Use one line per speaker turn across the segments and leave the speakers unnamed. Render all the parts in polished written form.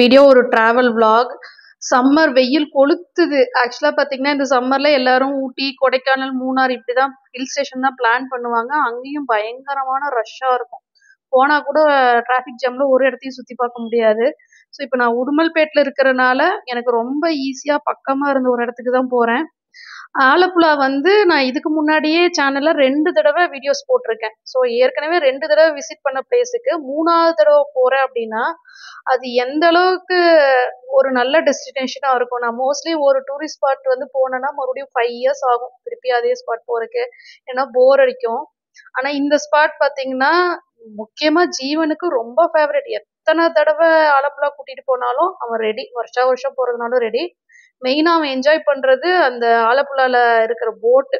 Video ஒரு travel vlog. Summer வெயில் கொளுத்துது. ஆக்சுவலா பாத்தீங்கன்னா இந்த சம்மர்ல எல்லாரும் ஊட்டி, கொடைக்கானல், மூணார் இப்படிதான் ஹில் ஸ்டேஷன் தான் பிளான் பண்ணுவாங்க. அங்கேயும் பயங்கரமான ரஷ்ஷா இருக்கும். போனா கூட டிராஃபிக் ஜாம்ல ஒரு இடத்தையும் சுத்தி பார்க்க முடியாது. ஸோ இப்போ நான் உடுமல்பேட்ல இருக்கிறனால எனக்கு ரொம்ப ஈஸியா பக்கமா இருந்த ஒரு இடத்துக்கு தான் போறேன். ஆலப்புழா வந்து நான் இதுக்கு முன்னாடியே சேனல்ல 2 தடவை வீடியோஸ் போட்டிருக்கேன். ஸோ ஏற்கனவே 2 தடவை விசிட் பண்ண பிளேஸுக்கு 3வது தடவை போறேன் அப்படின்னா அது எந்த அளவுக்கு ஒரு நல்ல டெஸ்டினேஷனா இருக்கும். நான் மோஸ்ட்லி ஒரு டூரிஸ்ட் ஸ்பாட் வந்து போனேன்னா மறுபடியும் 5 இயர்ஸ் ஆகும் திருப்பி அதே ஸ்பாட் போறதுக்கு. ஏன்னா போர் அடிக்கும். ஆனா இந்த ஸ்பாட் பாத்தீங்கன்னா முக்கியமா ஜீவனுக்கு ரொம்ப ஃபேவரட். எத்தனை தடவை ஆலப்புழா கூட்டிட்டு போனாலும் அவன் ரெடி. வருஷா வருஷம் போறதுனாலும் ரெடி. மெயினா அவன் என்ஜாய் பண்றது அந்த ஆலப்புழால இருக்கிற போட்.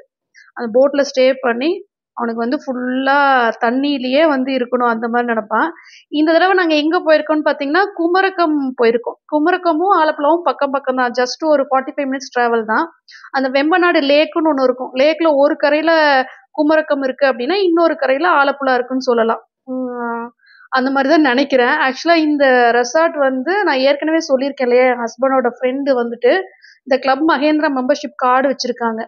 அந்த போட்ல ஸ்டே பண்ணி அவனுக்கு வந்து ஃபுல்லா தண்ணியிலேயே வந்து இருக்கணும் அந்த மாதிரி நினைப்பான். இந்த தடவை நாங்க எங்க போயிருக்கோம்னு பாத்தீங்கன்னா குமரகம் போயிருக்கோம். குமரகமும் ஆலப்புழாவும் பக்கம் பக்கம் தான். ஜஸ்ட் ஒரு 45 மினிட்ஸ் டிராவல் தான். அந்த வெம்பநாடு லேக்குன்னு ஒண்ணு இருக்கும். லேக்ல ஒரு கரையில குமரகம் இருக்கு அப்படின்னா இன்னொரு கரையில ஆலப்புழா இருக்குன்னு சொல்லலாம். அந்த மாதிரிதான் நினைக்கிறேன். ஆக்சுவலா இந்த ரெசார்ட் வந்து நான் ஏற்கனவே சொல்லியிருக்கேன் இல்லையா, என் ஹஸ்பண்டோட ஃப்ரெண்டு வந்துட்டு இந்த கிளப் மகேந்திரா மெம்பர்ஷிப் கார்டு வச்சிருக்காங்க.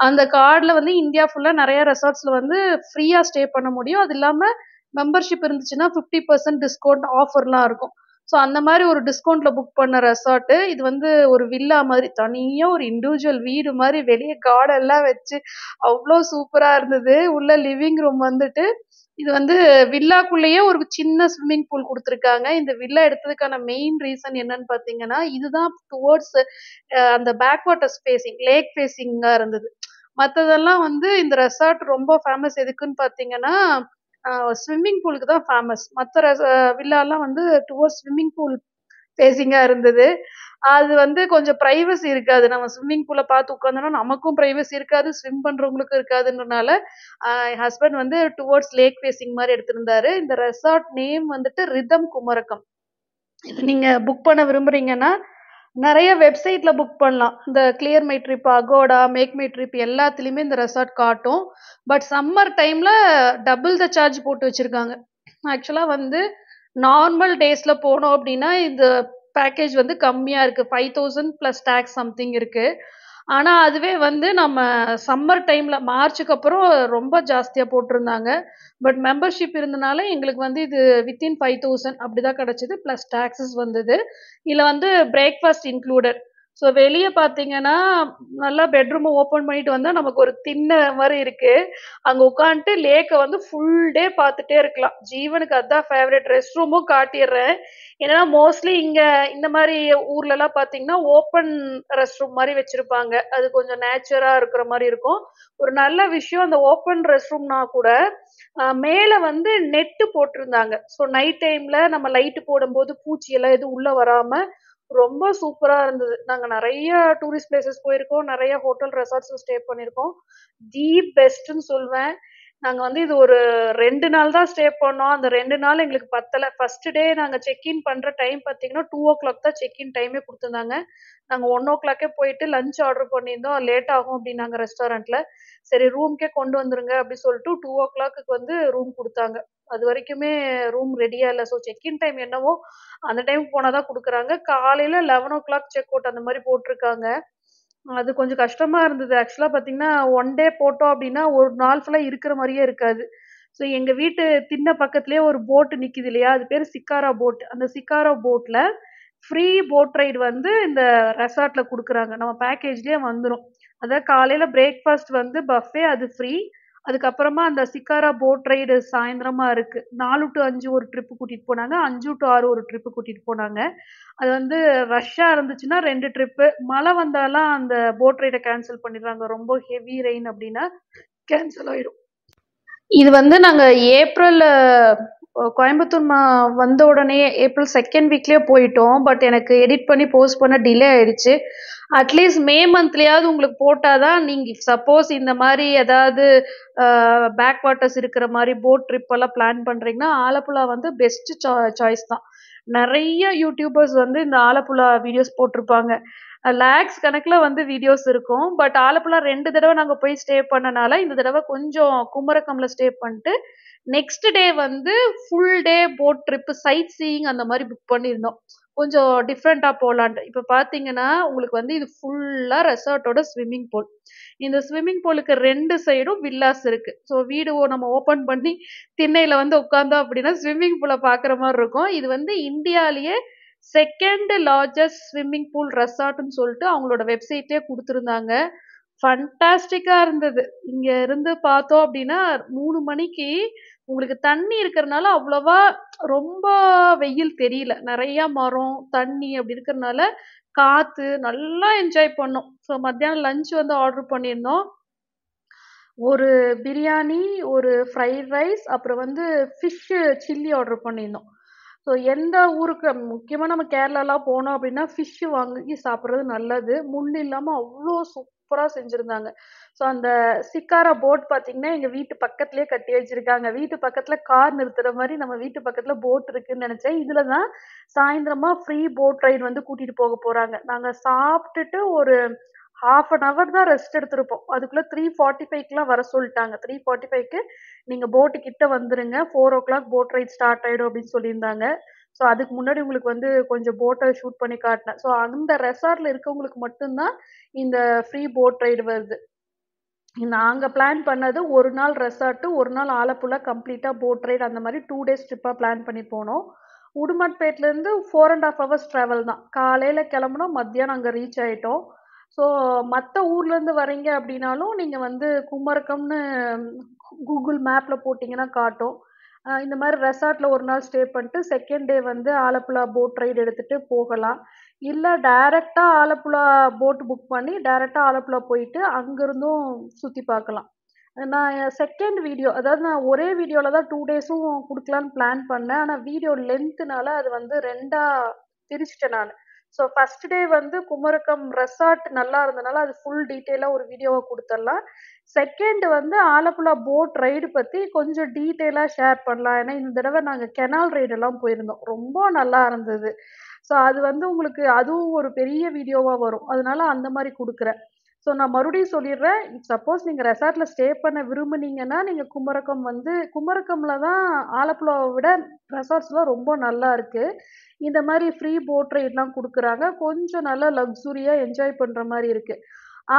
அந்த கார்டுல வந்து இந்தியா ஃபுல்லா நிறைய ரெசார்ட்ஸ்ல வந்து ஃப்ரீயா ஸ்டே பண்ண முடியும். அது இல்லாம மெம்பர்ஷிப் இருந்துச்சுன்னா 50% டிஸ்கவுண்ட் ஆஃபர்லாம் இருக்கும். ஸோ அந்த மாதிரி ஒரு டிஸ்கவுண்ட்ல புக் பண்ண ரெசார்ட் இது வந்து ஒரு வில்லா மாதிரி தனியா ஒரு இண்டிவிஜுவல் வீடு மாதிரி வெளியே கார்டன் எல்லாம் வச்சு அவ்வளோ சூப்பரா இருந்தது. உள்ள லிவிங் ரூம் வந்துட்டு இது வந்து வில்லாக்குள்ளேயே ஒரு சின்ன ஸ்விம்மிங் பூல் கொடுத்துருக்காங்க. இந்த வில்லா எடுத்ததுக்கான மெயின் ரீசன் என்னன்னு பாத்தீங்கன்னா இதுதான் டுவர்ட்ஸ் அந்த பேக் வாட்டர் ஃபேசிங் லேக் ஃபேசிங்கா இருந்தது. மத்ததெல்லாம் வந்து இந்த ரெசார்ட் ரொம்ப ஃபேமஸ் எதுக்குன்னு பாத்தீங்கன்னா ஸ்விம்மிங் பூலுக்கு தான் ஃபேமஸ். மற்ற வில்லாலாம் வந்து டுவர்ட்ஸ் ஸ்விம்மிங் பூல் ஃபேசிங்கா இருந்தது. அது வந்து கொஞ்சம் பிரைவசி இருக்காது. நம்ம ஸ்விம்மிங் பூலை பார்த்து உட்காந்தோம்னா நமக்கும் பிரைவசி இருக்காது, ஸ்விம் பண்றவங்களுக்கும் இருக்காதுன்றனால என் ஹஸ்பண்ட் வந்து டுவர்ட்ஸ் லேக் ஃபேசிங் மாதிரி எடுத்திருந்தாரு. இந்த ரெசார்ட் நேம் வந்துட்டு ரிதம் குமரகம். இது நீங்க புக் பண்ண விரும்புறீங்கன்னா நிறைய வெப்சைட்ல புக் பண்ணலாம். இந்த clear my trip, Agoda, make my trip எல்லாத்துலயுமே இந்த ரெசார்ட் காட்டும். பட் சம்மர் டைம்ல டபுள் த சார்ஜ் போட்டு வச்சிருக்காங்க. ஆக்சுவலா வந்து நார்மல் டேஸ்ல போனோம் அப்படின்னா இந்த பேக்கேஜ் வந்து கம்மியா இருக்கு. 5000 பிளஸ் டாக்ஸ் சம்திங் இருக்கு. ஆனா அதுவே வந்து நம்ம சம்மர் டைம்ல மார்ச்சுக்கு அப்புறம் ரொம்ப ஜாஸ்தியா போட்டிருந்தாங்க. பட் மெம்பர்ஷிப் இருந்தனால எங்களுக்கு வந்து இது வித்தின் 5000 அப்படிதான் கிடைச்சது. பிளஸ் டாக்ஸஸ் வந்தது. இதுல வந்து பிரேக்ஃபாஸ்ட் இன்க்ளூடட். ஸோ வெளியே பார்த்தீங்கன்னா நல்லா பெட்ரூம் ஓப்பன் பண்ணிட்டு வந்தா நமக்கு ஒரு திண்ணை மாதிரி இருக்கு. அங்க உட்காந்துட்டு லேக்கை வந்து ஃபுல் டே பார்த்துட்டே இருக்கலாம். ஜீவனுக்கு அதான் ஃபேவரட். ரெஸ்ட் ரூமும் காட்டிடுறேன். ஏன்னா மோஸ்ட்லி இங்க இந்த மாதிரி ஊர்ல எல்லாம் பாத்தீங்கன்னா ஓப்பன் ரெஸ்ட் ரூம் மாதிரி வச்சிருப்பாங்க. அது கொஞ்சம் நேச்சுரா இருக்கிற மாதிரி இருக்கும். ஒரு நல்ல விஷயம் அந்த ஓப்பன் ரெஸ்ட் ரூம்னா கூட மேல வந்து நெட்டு போட்டிருந்தாங்க. ஸோ நைட் டைம்ல நம்ம லைட்டு போடும்போது பூச்சி எல்லாம் எதுவும் உள்ள வராம ரொம்ப சூப்பரா இருந்தது. நாங்க நிறைய டூரிஸ்ட் பிளேசஸ் போயிருக்கோம், நிறைய ஹோட்டல் ரெசார்ட்ஸ் ஸ்டே பண்ணிருக்கோம். தி பெஸ்ட்னு சொல்வேன். நாங்க வந்து இது ஒரு 2 நாள் தான் ஸ்டே பண்ணோம். அந்த 2 நாள் எங்களுக்கு பத்தல. ஃபர்ஸ்ட் டே நாங்க செக்இன் பண்ற டைம் பாத்தீங்கன்னா 2:00 தான் செக்இன் டைமே கொடுத்திருந்தாங்க. நாங்க 1:00 போயிட்டு லஞ்ச் ஆர்டர் பண்ணியிருந்தோம். லேட் ஆகும் அப்படின்னாங்க ரெஸ்டாரண்ட்ல. சரி ரூம்க்கே கொண்டு வந்துருங்க அப்படி சொல்லிட்டு 2:00 வந்து ரூம் கொடுத்தாங்க. அது வரைக்குமே ரூம் ரெடியா இல்லை. ஸோ செக்இன் டைம் என்னவோ அந்த டைம் போனாதான் கொடுக்குறாங்க. காலையில 11:00 செக் அவுட் அந்த மாதிரி போட்டிருக்காங்க. அது கொஞ்சம் கஷ்டமா இருந்தது. ஆக்சுவலா பாத்தீங்கன்னா 1 டே போட்டோம் அப்படின்னா ஒரு நாள் ஃபுல்லா இருக்கிற மாதிரியே இருக்காது. ஸோ எங்க வீட்டு திண்ணை பக்கத்துலயே ஒரு போட் நிக்குது இல்லையா, அது பேரு சிக்காரா போட். அந்த சிக்காரா போட்ல ஃப்ரீ போட் ரைடு வந்து இந்த ரெசார்ட்ல கொடுக்குறாங்க. நம்ம பேக்கேஜ்லயே வந்துடும். அதாவது காலையில பிரேக்ஃபாஸ்ட் வந்து பஃபே அது ஃப்ரீ. அதுக்கப்புறமா அந்த சிக்காரா போட் ரைடு சாயந்தரமா இருக்கு. 4 to 5 ஒரு ட்ரிப் கூட்டிட்டு போனாங்க. 5 to 6 ஒரு ட்ரிப் கூட்டிட்டு போனாங்க. அது வந்து ரஷ்ஷா இருந்துச்சுன்னா 2 ட்ரிப்பு. மழை வந்தாலாம் அந்த போட் ரைடை கேன்சல் பண்ணிடுறாங்க. ரொம்ப ஹெவி ரெயின் அப்படின்னா கேன்சல் ஆயிடும். இது வந்து நாங்க ஏப்ரல் கோயம்புத்தூர் வந்த உடனே ஏப்ரல் 2nd வீக்லயே போயிட்டோம். பட் எனக்கு எடிட் பண்ணி போஸ்ட் பண்ண டிலே ஆயிடுச்சு. அட்லீஸ்ட் மே மந்த்லயாவது உங்களுக்கு போட்டாதான் நீங்க சப்போஸ் இந்த மாதிரி ஏதாவது பேக் வாட்டர்ஸ் இருக்கிற மாதிரி போட் ட்ரிப் எல்லாம் பிளான் பண்றீங்கன்னா ஆலப்புழா வந்து பெஸ்ட் சாய்ஸ் தான். நிறைய யூடியூபர்ஸ் வந்து இந்த ஆலப்புழா வீடியோஸ் போட்டிருப்பாங்க. லேக்ஸ் கணக்குல வந்து வீடியோஸ் இருக்கும். பட் ஆலப்புழா 2 தடவை நாங்க போய் ஸ்டே பண்ணனால இந்த தடவை கொஞ்சம் குமரகம்ல ஸ்டே பண்ணிட்டு நெக்ஸ்ட் டே வந்து full day boat trip sightseeing அந்த மாதிரி புக் பண்ணியிருந்தோம். கொஞ்சம் டிஃப்ரெண்ட்டாக போகலான்ட்டு. இப்போ பார்த்தீங்கன்னா உங்களுக்கு வந்து இது ஃபுல்லாக ரெசார்ட்டோட ஸ்விம்மிங் பூல். இந்த ஸ்விம்மிங் பூலுக்கு 2 சைடும் வில்லாஸ் இருக்கு. ஸோ வீடு நம்ம ஓப்பன் பண்ணி திண்ணையில வந்து உட்கார்ந்தோம் அப்படின்னா ஸ்விம்மிங் பூல பார்க்குற மாரி இருக்கும். இது வந்து இந்தியாலயே 2nd லார்ஜஸ்ட் ஸ்விம்மிங் பூல் ரெசார்ட்ன்னு சொல்லிட்டு அவங்களோட வெப்சைட்லயே குடுத்திருந்தாங்க. ஃபண்டாஸ்டிக்கா இருந்தது. இங்க இருந்து பார்த்தோம் அப்படின்னா 3 மணிக்கு உங்களுக்கு தண்ணி இருக்கிறனால அவ்வளவா ரொம்ப வெயில் தெரியல. நெறைய மரம், தண்ணி அப்படி இருக்கிறனால காத்து நல்லா என்ஜாய் பண்ணோம். ஸோ மத்தியானம் லஞ்ச் வந்து ஆர்டர் பண்ணியிருந்தோம். ஒரு பிரியாணி, ஒரு ஃப்ரைட் ரைஸ், அப்புறம் வந்து ஃபிஷ் சில்லி ஆர்டர் பண்ணியிருந்தோம். ஸோ எந்த ஊருக்கு முக்கியமா நம்ம கேரளாலாம் போனோம் அப்படின்னா, ஃபிஷ் வாங்கி சாப்பிடுறது நல்லது. முள் இல்லாம அவ்ளோ சூப்பரா செஞ்சிருந்தாங்க. ஸோ அந்த சிக்காரா போட் பார்த்தீங்கன்னா, எங்க வீட்டு பக்கத்திலேயே கட்டி வச்சிருக்காங்க. வீட்டு பக்கத்துல கார் நிறுத்துற மாரி நம்ம வீட்டு பக்கத்துல போட் இருக்குன்னு நெனச்சேன். இதுல தான் சாயந்திரமா ஃப்ரீ போட் ரைட் வந்து கூட்டிட்டு போக போறாங்க. நாங்க சாப்ட்டுட்டு ஒரு 1/2 அன் ஹவர் தான் ரெஸ்ட் எடுத்திருப்போம். அதுக்குள்ள 3:45க்குலாம் வர சொல்ட்டாங்க. 3:45க்கு நீங்க போட் கிட்ட வந்துருங்க. 4:00 போட் ரைட் ஸ்டார்ட் ஆயிடும் அப்படின்னு சொல்லியிருந்தாங்க. ஸோ அதுக்கு முன்னாடி உங்களுக்கு வந்து கொஞ்சம் போட்ட ஷூட் பண்ணி காட்டினேன். ஸோ அந்த ரெசார்ட்ல இருக்கவங்களுக்கு மட்டும் தான் இந்த ஃப்ரீ போட் ரைடு வருது. நாங்க பிளான் பண்ணது 1 நாள் ரெசார்ட், 1 நாள் ஆலப்புழா கம்ப்ளீட்டா போட் ரைட் அந்த மாரி 2 டேஸ் ட்ரிப்பா பிளான் பண்ணி போனோம். உடுமல்பேட்லேருந்து 4 1/2 ஹவர்ஸ் டிராவல் தான். காலையில கிளம்புனோம், மத்தியானம் அங்க ரீச் ஆயிட்டோம். ஸோ மத்த ஊர்லேருந்து வரீங்க அப்படின்னாலும், நீங்க வந்து குமரகம்னு கூகுள் மேப்ல போட்டீங்கன்னா காட்டும். இந்த மாரி ரெசார்ட்ல 1 நாள் ஸ்டே பண்ணிட்டு, 2ண்ட் டே வந்து ஆலப்புழா போட் ரைடு எடுத்துட்டு போகலாம். இல்ல டைரக்ட்டா ஆலப்புழா போட் புக் பண்ணி, டைரக்ட்டா ஆலப்புழா போயிட்டு, அங்கிருந்தும் சுத்தி பார்க்கலாம். நான் 2ண்ட் வீடியோ அதாவது நான் ஒரே வீடியோல தான் 2 டேஸும் குடுக்கலான்னு பிளான் பண்ணேன். ஆனா வீடியோ லென்த்னால அது வந்து 2ஆ பிரிச்சுட்டேன் நானு. ஸோ ஃபர்ஸ்ட் டே வந்து குமரகம் ரெசார்ட் நல்லா இருந்தனால, அது ஃபுல் டீட்டெயிலா ஒரு வீடியோவா குடுத்துடலாம். 2ண்ட் வந்து ஆலப்புழா போட் ரைடு பத்தி கொஞ்சம் டீட்டெயிலா ஷேர் பண்ணலாம். ஏன்னா, இந்த தடவ நாங்க கெனால் ரைடு எல்லாம் போயிருந்தோம். ரொம்ப நல்லா இருந்தது. ஸோ அது வந்து உங்களுக்கு அதுவும் ஒரு பெரிய வீடியோவா வரும். அதனால அந்த மாரி குடுக்குறேன். ஸோ நான் மறுபடியும் சொல்லிடுறேன். சப்போஸ் நீங்க ரெசார்ட்ல ஸ்டே பண்ண விரும்புனீங்கன்னா, நீங்க குமரகம் வந்து குமரகம்ல தான் ஆலப்புழாவ விட ரெசார்ட்ஸ்லாம் ரொம்ப நல்லா இருக்கு. இந்த மாரி ஃப்ரீ போட் ரைட்லாம் குடுக்குறாங்க. கொஞ்சம் நல்லா லக்ஸூரியா என்ஜாய் பண்ற மாரி இருக்கு.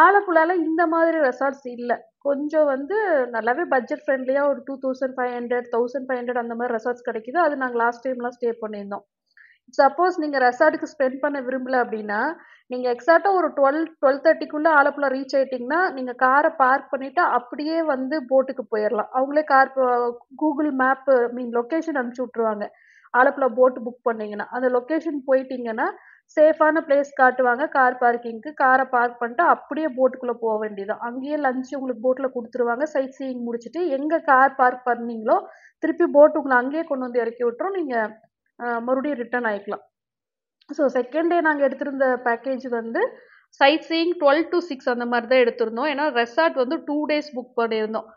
ஆலப்புழால இந்த மாதிரி ரெசார்ட்ஸ் இல்ல. கொஞ்சம் வந்து நல்லாவே பட்ஜெட் ஃப்ரெண்ட்லியா ஒரு 2500, 1500 அந்த மாரி ரெசார்ட்ஸ் கிடைக்குது. அது நாங்க லாஸ்ட் டைம்லாம் ஸ்டே பண்ணியிருந்தோம். சப்போஸ் நீங்க ரெசார்ட்க்கு ஸ்பெண்ட் பண்ண விரும்பல அப்படின்னா, நீங்க எக்ஸாக்ட்டா ஒரு 12:30க்குள்ள ஆலப்புழா ரீச் ஆயிட்டீங்கன்னா, நீங்க கார பார்க் பண்ணிட்டு அப்படியே வந்து போட்டுக்கு போயிரலாம். அவங்களே கார் கூகுள் மேப் லொகேஷன் அனுப்பிச்சு விட்டுருவாங்க. ஆலப்புழா போட் புக் பண்ணீங்கன்னா. அந்த லொகேஷன் போயிட்டீங்கன்னா, சேஃபான பிளேஸ் காட்டுவாங்க கார் பார்க்கிங்க்கு. கார பார்க் பண்ணிட்டு அப்படியே போட்டுக்குள்ள போ வேண்டியதுதான். அங்கேயே லஞ்ச் உங்களுக்கு போட்ல குடுத்துருவாங்க. சைட் சீயிங் முடிச்சுட்டு, எங்க கார் பார்க் பண்ணீங்களோ, திருப்பி போட் உங்கள அங்கேயே கொண்டு வந்து இறக்கி விட்டுரும். நீங்க மறுபடியும் ரிட்டர்ன் ஆயிக்கலாம். ஸோ 2ண்ட் டே நாங்க எடுத்திருந்த பேக்கேஜ் வந்து சைட் சீயிங் 12 to 6 அந்த மாரி தான் எடுத்திருந்தோம். ஏன்னா ரெசார்ட் வந்து 2 டேஸ் புக் பண்ணியிருந்தோம்.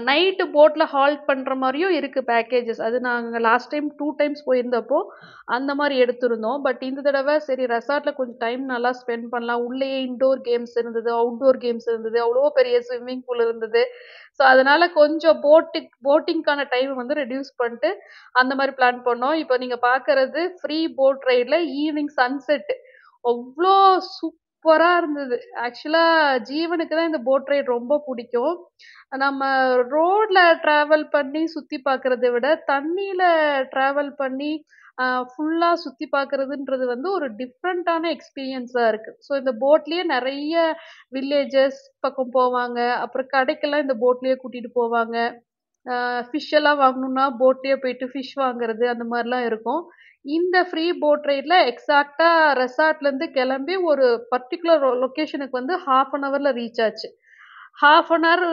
நைட்டு போட்ல ஹால்ட் பண்ற மாரியும் இருக்கு பேக்கேஜஸ். அது நாங்க லாஸ்ட் டைம் 2 டைம்ஸ் போயிருந்தப்போ அந்த மாரி எடுத்திருந்தோம். பட் இந்த தடவ சரி ரெசார்ட்ல கொஞ்சம் டைம் நல்லா ஸ்பெண்ட் பண்ணலாம். உள்ளேயே இன்டோர் கேம்ஸ் இருந்தது, அவுட்டோர் கேம்ஸ் இருந்தது. அவ்ளோ பெரிய ஸ்விம்மிங் பூல் இருந்தது. ஸோ அதனால கொஞ்சம் போட்டிங்க்கான டைம் வந்து ரெடியூஸ் பண்ணிட்டு அந்த மாரி பிளான் பண்ணோம். இப்ப நீங்க பார்க்கறது ஃப்ரீ போட் ரைட்ல ஈவினிங் சன்செட். அவ்ளோ சூப்பரா இருந்தது. ஆக்சுவலா ஜீவனுக்கு தான் இந்த போட் ரைட் ரொம்ப புடிக்கும். நம்ம ரோட்ல டிராவல் பண்ணி சுத்தி பார்க்கறத விட, தண்ணீல டிராவல் பண்ணி ஃபுல்லா சுத்தி பார்க்கறதுன்றது வந்து ஒரு டிஃபரண்டான எக்ஸ்பீரியன்ஸா இருக்கு. ஸோ இந்த போட்லயே நெறைய வில்லேஜஸ் பக்கம் போவாங்க. அப்புறம் கடைக்கெல்லாம் இந்த போட்லயே கூட்டிட்டு போவாங்க. ஃபிஷ் எல்லாம் வாங்கணும்னா போட்லயே போயிட்டு ஃபிஷ் வாங்குறது அந்த மாரிலாம் இருக்கும். இந்த ஃப்ரீ போட் ரைட்ல எக்ஸாக்ட்டா ரெசார்ட்லேருந்து கிளம்பி ஒரு பர்ட்டிகுலர் லொகேஷனுக்கு வந்து 1/2 அன் ஹவர்ல ரீச் ஆச்சு. 1/2 அன் ஹவர்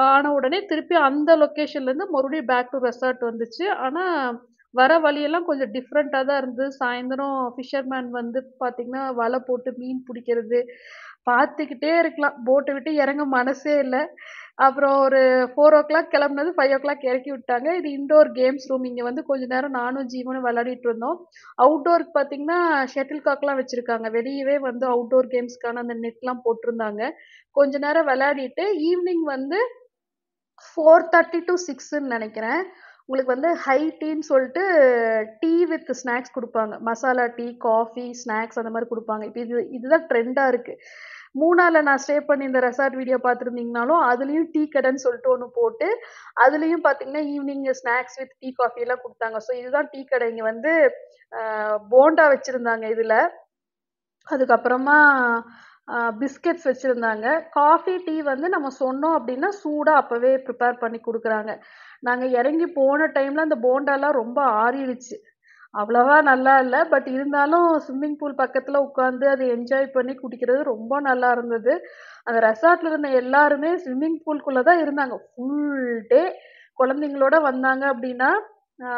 ஆன உடனே திருப்பி அந்த லொகேஷன்லேருந்து மறுபடியும் பேக் டூ ரெசார்ட் வந்துச்சு. ஆனா, வர வழியெல்லாம் கொஞ்சம் டிஃப்ரெண்ட்டா தான் இருந்தது. சாயந்தரம் ஃபிஷர்மேன் வந்து பார்த்தீங்கன்னா, வலை போட்டு மீன் புடிக்கிறது, பார்த்துக்கிட்டே இருக்கலாம். போட்ட விட்டு இறங்க மனசே இல்ல. அப்புறம் ஒரு 4:00 கிளம்புனது 5:00 இறக்கி விட்டாங்க. இது இன்டோர் கேம்ஸ் ரூம். இங்க வந்து கொஞ்ச நேரம் நானும் ஜீவனும் விளையாடிட்டு இருந்தோம். அவுட்டோருக்கு பார்த்தீங்கன்னா, ஷட்டில் காக்லாம் வச்சிருக்காங்க. வெளியவே வந்து அவுட்டோர் கேம்ஸ்க்கான அந்த நெட்லாம் போட்டிருந்தாங்க. கொஞ்ச நேரம் விளையாடிட்டு, ஈவ்னிங் வந்து 4:30 to 6ன்னு நெனைக்கிறேன். உங்களுக்கு வந்து ஹை டீன்னு சொல்லிட்டு டீ வித் ஸ்நாக்ஸ் குடுப்பாங்க. மசாலா டீ, காஃபி, ஸ்நாக்ஸ் அந்த மாரி குடுப்பாங்க. இப்ப இதுதான் ட்ரெண்டா இருக்கு. மூணார்ல நான் ஸ்டே பண்ணி இந்த ரெசார்ட் வீடியோ பார்த்துருந்தீங்கனாலும், அதுலயும் டீ கடைன்னு சொல்லிட்டு ஒண்ணு போட்டு, அதுலயும் பார்த்தீங்கன்னா, evening snacks with tea, coffee எல்லாம் குடுத்தாங்க. ஸோ இதுதான் டீ கடை. இங்க வந்து போண்டா வச்சிருந்தாங்க இதுல. அதுக்கப்புறமா பிஸ்கெட்ஸ் வச்சிருந்தாங்க. காஃபி, டீ வந்து நம்ம சொன்னோம் அப்டின்னா, சூடா அப்பவே ப்ரிப்பேர் பண்ணி குடுக்குறாங்க. நாங்க இறங்கி போன டைம்ல அந்த போண்டாலாம் ரொம்ப ஆறிடுச்சு. அவ்வளவா நல்லா இல்ல. பட் இருந்தாலும் ஸ்விம்மிங் பூல் பக்கத்துல உட்கார்ந்து அத என்ஜாய் பண்ணி குடிக்கிறது ரொம்ப நல்லா இருந்தது. அந்த ரெசார்ட்ல இருந்த எல்லாருமே ஸ்விம்மிங் பூல்குள்ள தான் இருந்தாங்க. ஃபுல் டே குழந்தைங்களோட வந்தாங்க அப்டின்னா, ஆ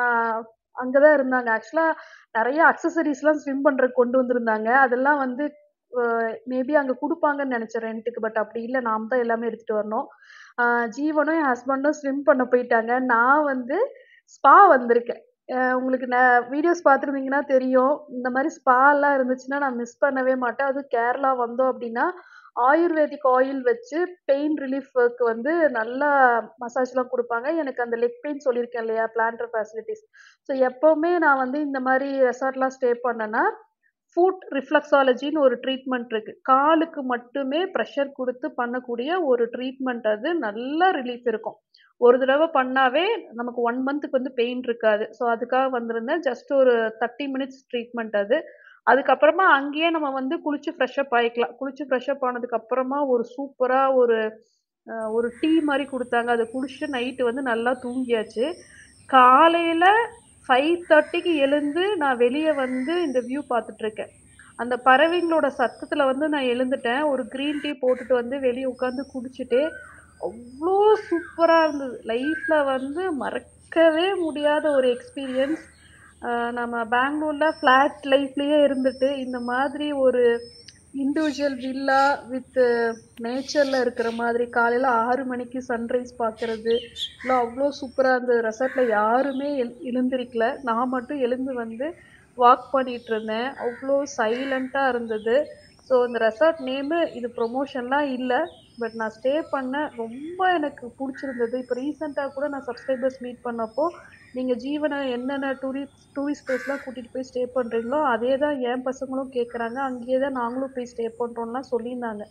அங்க தான் இருந்தாங்க. ஆக்சுவலா நெறைய அக்சஸரீஸ்லாம் ஸ்விம் பண்றதுக்கு கொண்டு வந்திருந்தாங்க. அதெல்லாம் வந்து அ மேபி அங்க குடுப்பாங்கன்னு நெனச்சேன் ரென்ட்டுக்கு. பட் அப்படி இல்ல. நாம தான் எல்லாமே எடுத்துட்டு வரணும். ஆ ஜீவனும் என் ஹஸ்பண்டும் ஸ்விம் பண்ண போயிட்டாங்க. நான் வந்து ஸ்பா வந்திருக்கேன். உங்களுக்கு வீடியோஸ் பார்த்துருந்தீங்கன்னா தெரியும். இந்த மாரி ஸ்பாலாம் இருந்துச்சுன்னா நான் மிஸ் பண்ணவே மாட்டேன். அதுவும் கேரளா வந்தோம் அப்டின்னா, ஆயுர்வேதிக் ஆயில் வச்சு பெயின் ரிலீஃப்க்கு வந்து நல்லா மசாஜ்லாம் குடுப்பாங்க. எனக்கு அந்த லெக் பெயின் சொல்லியிருக்கேன் இல்லையா? பிளான்டர் ஃபேசிலிட்டீஸ். ஸோ எப்பவுமே நான் வந்து இந்த மாரி ரெசார்ட்லாம் ஸ்டே பண்ணேன்னா, ஃபுட் ரிஃப்ளெக்ஸாலஜின்னு ஒரு ட்ரீட்மெண்ட் இருக்கு. காலுக்கு மட்டுமே பிரஷர் குடுத்து பண்ணக்கூடிய ஒரு ட்ரீட்மெண்ட் அது. நல்ல ரிலீஃப் இருக்கும். ஒரு தடவ பண்ணாவே நமக்கு 1 மந்த்துக்கு வந்து பெயின் இருக்காது. ஸோ அதுக்காக வந்திருந்தேன். ஜஸ்ட் ஒரு 30 மினிட்ஸ் ட்ரீட்மெண்ட் அது. அதுக்கப்புறமா அங்கேயே நம்ம வந்து குளிச்சு ஃப்ரெஷ் அப் ஆயிக்கலாம். குளிச்சு ஃப்ரெஷ் அப் ஆனதுக்கு அப்புறமா ஒரு சூப்பரா ஒரு டீ மாரி குடுத்தாங்க. அத குடிச்சுட்டு நைட்டு வந்து நல்லா தூங்கியாச்சு. காலையில 5:30க்கு எழுந்து நான் வெளிய வந்து இந்த வியூ பார்த்துட்டுருக்கேன். அந்த பறவைங்களோட சத்தத்துல வந்து நான் எழுந்துட்டேன். ஒரு கிரீன் டீ போட்டுட்டு வந்து வெளிய உட்காந்து குடிச்சுட்டு, அவ்ளோ சூப்பரா இருந்தது. லைஃப்ல வந்து மறக்கவே முடியாத ஒரு எக்ஸ்பீரியன்ஸ். நம்ம பெங்களூர்ல ஃப்ளாட் லைஃப்லயே இருந்துட்டு, இந்த மாதிரி ஒரு இண்டிவிஜுவல் வில்லா வித் நேச்சர்ல இருக்கிற மாதிரி காலையில 6 மணிக்கு சன்ரைஸ் பார்க்கறது, எல்லாம் அவ்வளோ சூப்பரா இருந்தது. ரெசார்ட்ல யாருமே எழுந்திரிக்கல. நான் மட்டும் எழுந்து வந்து வாக் பண்ணிட்டு இருந்தேன். அவ்வளோ சைலண்டா இருந்தது. ஸோ இந்த ரெசார்ட் நேமு இது ப்ரொமோஷன்லாம் இல்ல. பட் நான் ஸ்டே பண்ணேன். ரொம்ப எனக்கு புடிச்சிருந்தது. இப்ப ரீசென்ட்டா கூட நான் சப்ஸ்கிரைபர்ஸ் மீட் பண்ணப்போ, நீங்க ஜீவன என்னென்ன டூரிஸ்ட் பிளேஸ்லாம் கூட்டிட்டு போய் ஸ்டே பண்றீங்களோ, அதே தான் என் பசங்களும் கேட்கறாங்க. அங்கேயே தான் நாங்களும் போய் ஸ்டே பண்றோம்லாம் சொல்லியிருந்தாங்க.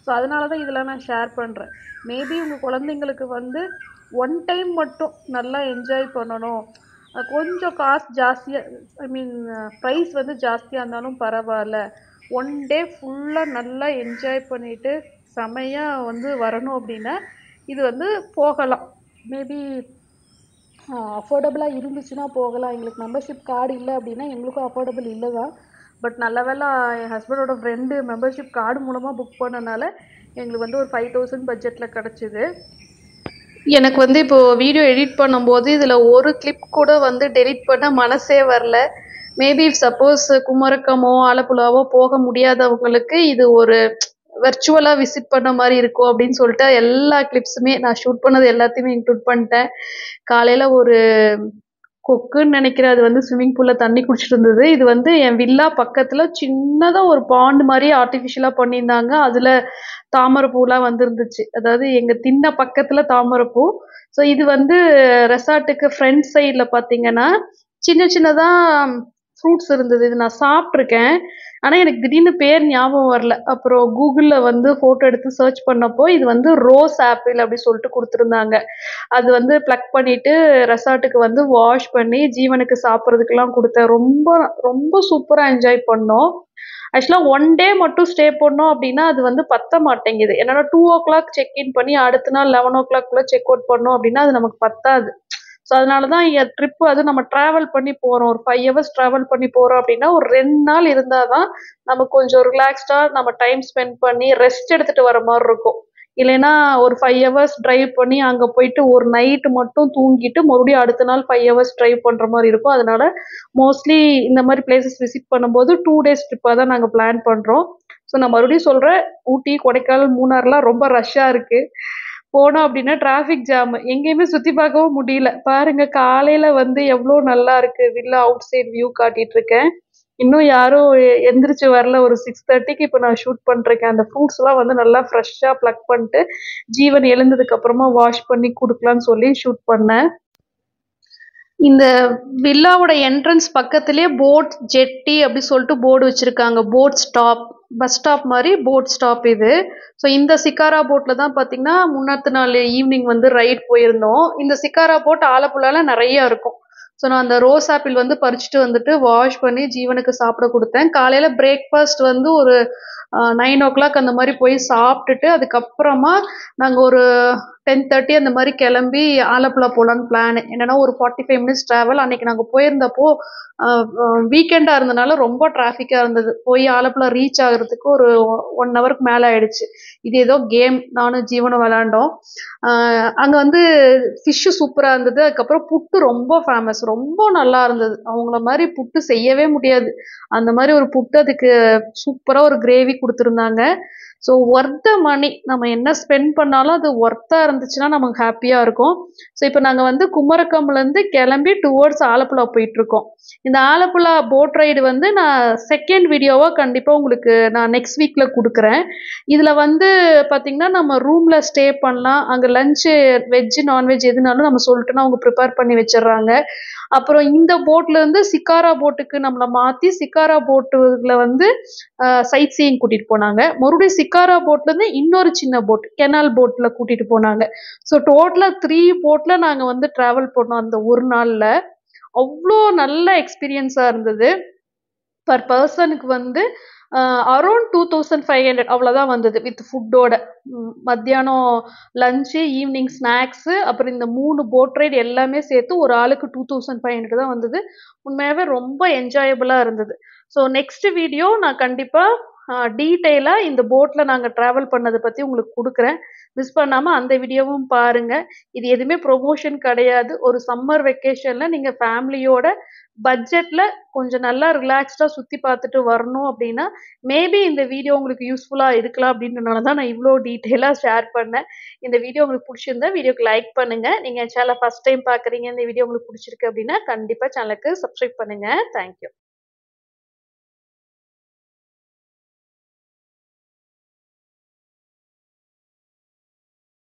ஸோ அதனால தான் இதெல்லாம் நான் ஷேர் பண்றேன். மேபி உங்க குழந்தைங்களுக்கு வந்து ஒன் டைம் மட்டும் நல்லா என்ஜாய் பண்ணணும். கொஞ்சம் காசு ஜாஸ்தியா ஐ மீன் பிரைஸ் வந்து ஜாஸ்தியா இருந்தாலும் பரவால்ல. ஒன் டே ஃபுல்லா நல்லா என்ஜாய் பண்ணிட்டு செமையா வந்து வரணும் அப்படின்னா, இது வந்து போகலாம். மேபி அஃபோர்டபுளா இருந்துச்சுன்னா போகலாம். எங்களுக்கு மெம்பர்ஷிப் கார்டு இல்ல அப்படின்னா, எங்களுக்கும் அஃபோர்டபுள் இல்ல தான். பட் நல்ல வேளை என் ஹஸ்பண்டோட ஃப்ரெண்டு மெம்பர்ஷிப் கார்டு மூலமா புக் பண்ணனால, எங்களுக்கு வந்து ஒரு 5000 பட்ஜெட்ல கிடைச்சது. எனக்கு வந்து இப்போ வீடியோ எடிட் பண்ணும்போது இதில் ஒரு கிளிப் கூட வந்து டெலிட் பண்ண மனசே வரல. மேபி சப்போஸ் குமரக்கமோ ஆலப்புழாவோ போக முடியாதவங்களுக்கு இது ஒரு வெர்ச்சுவலாக விசிட் பண்ண மாதிரி இருக்கும் அப்படின்னு சொல்லிட்டு எல்லா கிளிப்ஸுமே நான் ஷூட் பண்ணது எல்லாத்தையுமே இன்க்ளூட் பண்ணிட்டேன். காலையில் ஒரு கொக்குன்னு நினைக்கிறேன், அது வந்து ஸ்விம்மிங் பூலில் தண்ணி குடிச்சிட்டு இருந்தது. இது வந்து என் வில்லா பக்கத்தில் சின்னதாக ஒரு பாண்ட் மாதிரி ஆர்டிஃபிஷியலாக பண்ணியிருந்தாங்க. அதில் தாமரைப்பூலாம் வந்துருந்துச்சு. அதாவது எங்கள் திண்ணை பக்கத்தில் தாமரைப்பூ. ஸோ இது வந்து ரெசார்ட்டுக்கு ஃப்ரண்ட் சைடில் பார்த்தீங்கன்னா சின்ன சின்னதாக ஃப்ரூட்ஸ் இருந்தது. இது நான் சாப்பிட்ருக்கேன். ஆனால் எனக்கு திடீர்னு பேர் ஞாபகம் வரல. அப்புறம் கூகுளில் வந்து ஃபோட்டோ எடுத்து சர்ச் பண்ணப்போ இது வந்து ரோஸ் ஆப்பிள் அப்படி சொல்லிட்டு கொடுத்துருந்தாங்க. அது வந்து ப்ளக் பண்ணிட்டு ரெசார்ட்டுக்கு வந்து வாஷ் பண்ணி ஜீவனுக்கு சாப்பிட்றதுக்கெல்லாம் கொடுத்தேன். ரொம்ப ரொம்ப சூப்பராக என்ஜாய் பண்ணோம். ஆக்சுவலாக ஒன் டே மட்டும் ஸ்டே பண்ணோம் அப்படின்னா அது வந்து பத்த மாட்டேங்குது. என்னன்னா 2:00 செக்இன் பண்ணி அடுத்த நாள் 11:00 செக் அவுட் பண்ணோம் அப்படின்னா அது நமக்கு பத்தாது. ஸோ அதனால தான் ட்ரிப்பு அது நம்ம ட்ராவல் பண்ணி போகிறோம். ஒரு 5 ஹவர்ஸ் ட்ராவல் பண்ணி போகிறோம் அப்படின்னா ஒரு 2 நாள் இருந்தால் தான் நம்ம கொஞ்சம் ரிலாக்ஸ்டாக நம்ம டைம் ஸ்பெண்ட் பண்ணி ரெஸ்ட் எடுத்துகிட்டு வர மாதிரி இருக்கும். இல்லைன்னா ஒரு 5 ஹவர்ஸ் டிரைவ் பண்ணி அங்கே போயிட்டு ஒரு நைட்டு மட்டும் தூங்கிட்டு மறுபடியும் அடுத்த நாள் 5 ஹவர்ஸ் டிரைவ் பண்ணுற மாதிரி இருக்கும். அதனால மோஸ்ட்லி இந்த மாதிரி பிளேசஸ் விசிட் பண்ணும்போது 2 டேஸ் ட்ரிப்பாக தான் நாங்கள் பிளான் பண்ணுறோம். ஸோ நான் மறுபடியும் சொல்கிறேன், ஊட்டி, கொடைக்கானல், மூணார்லாம் ரொம்ப ரஷ்ஷாக இருக்குது. போனோம் அப்படின்னா டிராஃபிக் ஜாம், எங்கேயுமே சுற்றி பார்க்கவும் முடியல. பாருங்க காலையில் வந்து எவ்வளோ நல்லா இருக்குது. வில்லா அவுட் சைட் வியூ காட்டிகிட்டு இருக்கேன். இன்னும் யாரும் எந்திரிச்சு வரல. ஒரு 6:30க்கு இப்போ நான் ஷூட் பண்ணிருக்கேன். அந்த ஃப்ரூட்ஸ்லாம் வந்து நல்லா ஃப்ரெஷ்ஷாக ப்ளக் பண்ணிட்டு ஜீவன் எழுந்ததுக்கு அப்புறமா வாஷ் பண்ணி கொடுக்கலான்னு சொல்லி ஷூட் பண்ணேன். இந்த வில்லாவோட என்ட்ரன்ஸ் பக்கத்திலேயே போட் ஜெட்டி அப்படி சொல்லிட்டு போர்டு வச்சிருக்காங்க. போட் ஸ்டாப், பஸ் ஸ்டாப் மாதிரி போட் ஸ்டாப் இது. ஸோ இந்த சிக்காரா போட்டில் தான் பார்த்தீங்கன்னா முன்னாத்து நாள் ஈவினிங் வந்து ரைட் போயிருந்தோம். இந்த சிக்காரா போட் ஆலப்புழால நிறைய இருக்கும். ஸோ நான் அந்த ரோஸ் ஆப்பிள் வந்து பறிச்சுட்டு வந்துட்டு வாஷ் பண்ணி ஜீவனுக்கு சாப்பிட கொடுத்தேன். காலையில் பிரேக்ஃபாஸ்ட் வந்து ஒரு 9 o'clock அந்த மாதிரி போய் சாப்பிட்டுட்டு அதுக்கப்புறமா நாங்கள் ஒரு 10:30 அந்த மாதிரி கிளம்பி ஆலப்புழா போகலான்னு பிளான். என்னன்னா ஒரு 45 மினிட்ஸ் ட்ராவல். அன்னைக்கு நாங்கள் போயிருந்தப்போ வீக்கெண்டாக இருந்தனால ரொம்ப டிராஃபிக்காக இருந்தது. போய் ஆலப்புழா ரீச் ஆகிறதுக்கு ஒரு 1 ஹவருக்கு மேலே ஆயிடுச்சு. இது ஏதோ கேம் நானும் ஜீவனும் விளாண்டோம். அங்கே வந்து ஃபிஷ்ஷு சூப்பராக இருந்தது. அதுக்கப்புறம் புட்டு ரொம்ப ஃபேமஸ், ரொம்ப நல்லா இருந்தது. அவங்கள மாதிரி புட்டு செய்யவே முடியாது. அந்த மாதிரி ஒரு புட்டு, அதுக்கு சூப்பராக ஒரு கிரேவி கொடுத்துருந்தாங்க. ஸோ ஒர்த்த மணி, நம்ம என்ன ஸ்பெண்ட் பண்ணாலும் அது ஒர்த்தாக இருந்துச்சுன்னா நமக்கு ஹாப்பியாக இருக்கும். ஸோ இப்போ நாங்கள் வந்து குமரக்கம்லேருந்து கிளம்பி டுவோர்ட்ஸ் ஆலப்புழா போயிட்டுருக்கோம். இந்த ஆலப்புழா போட் ரைடு வந்து நான் செகண்ட் வீடியோவாக கண்டிப்பாக உங்களுக்கு நான் நெக்ஸ்ட் வீக்கில் கொடுக்குறேன். இதில் வந்து பார்த்திங்கன்னா நம்ம ரூமில் ஸ்டே பண்ணலாம். அங்கே லஞ்சு வெஜ்ஜு நான்வெஜ் எதுனாலும் நம்ம சொல்லிட்டோன்னா அவங்க ப்ரிப்பேர் பண்ணி வச்சிடுறாங்க. அப்புறம் இந்த போட்லேருந்து சிக்காரா போட்டுக்கு நம்மளை மாற்றி சிக்காரா போட்டுல வந்து சைட் சீயிங் கூட்டிகிட்டு போனாங்க. மறுபடியும் சிக்காரா போட்லேருந்து இன்னொரு சின்ன போட் கெனால் போட்டில் கூட்டிகிட்டு போனாங்க. ஸோ டோட்டலாக 3 போட்டில் நாங்கள் வந்து ட்ராவல் பண்ணோம் அந்த ஒரு நாளில். அவ்வளோ நல்ல எக்ஸ்பீரியன்ஸாக இருந்தது. பர் பர்சனுக்கு வந்து அரௌண்ட் 2500 அவ்வளோதான் வந்தது வித் ஃபுட்டோட. மத்தியானம் லஞ்சு, ஈவினிங் ஸ்நாக்ஸு, அப்புறம் இந்த 3 போட் ரைடு எல்லாமே சேர்த்து ஒரு ஆளுக்கு 2500 தான் வந்தது. உண்மையாகவே ரொம்ப என்ஜாயபுளாக இருந்தது. ஸோ நெக்ஸ்ட் வீடியோ நான் கண்டிப்பாக டீட்டெயிலாக இந்த போட்டில் நாங்கள் ட்ராவல் பண்ணதை பற்றி உங்களுக்கு கொடுக்குறேன். மிஸ் பண்ணாமல் அந்த வீடியோவும் பாருங்கள். இது எதுவுமே ப்ரொமோஷன் கிடையாது. ஒரு சம்மர் வெக்கேஷனில் நீங்கள் ஃபேமிலியோட பட்ஜெட்டில் கொஞ்சம் நல்லா ரிலாக்ஸ்டாக சுற்றி பார்த்துட்டு வரணும் அப்படின்னா மேபி இந்த வீடியோ உங்களுக்கு யூஸ்ஃபுல்லாக இருக்கலாம் அப்படின்றனால தான் நான் இவ்வளோ டீட்டெயிலாக ஷேர் பண்ணேன். இந்த வீடியோ உங்களுக்கு பிடிச்சிருந்தா வீடியோக்கு லைக் பண்ணுங்கள். நீங்கள் சேனலை ஃபஸ்ட் டைம் பார்க்குறீங்க, இந்த வீடியோ உங்களுக்கு பிடிச்சிருக்கு அப்படின்னா கண்டிப்பாக சேனலுக்கு சப்ஸ்கிரைப் பண்ணுங்கள். தேங்க்யூ.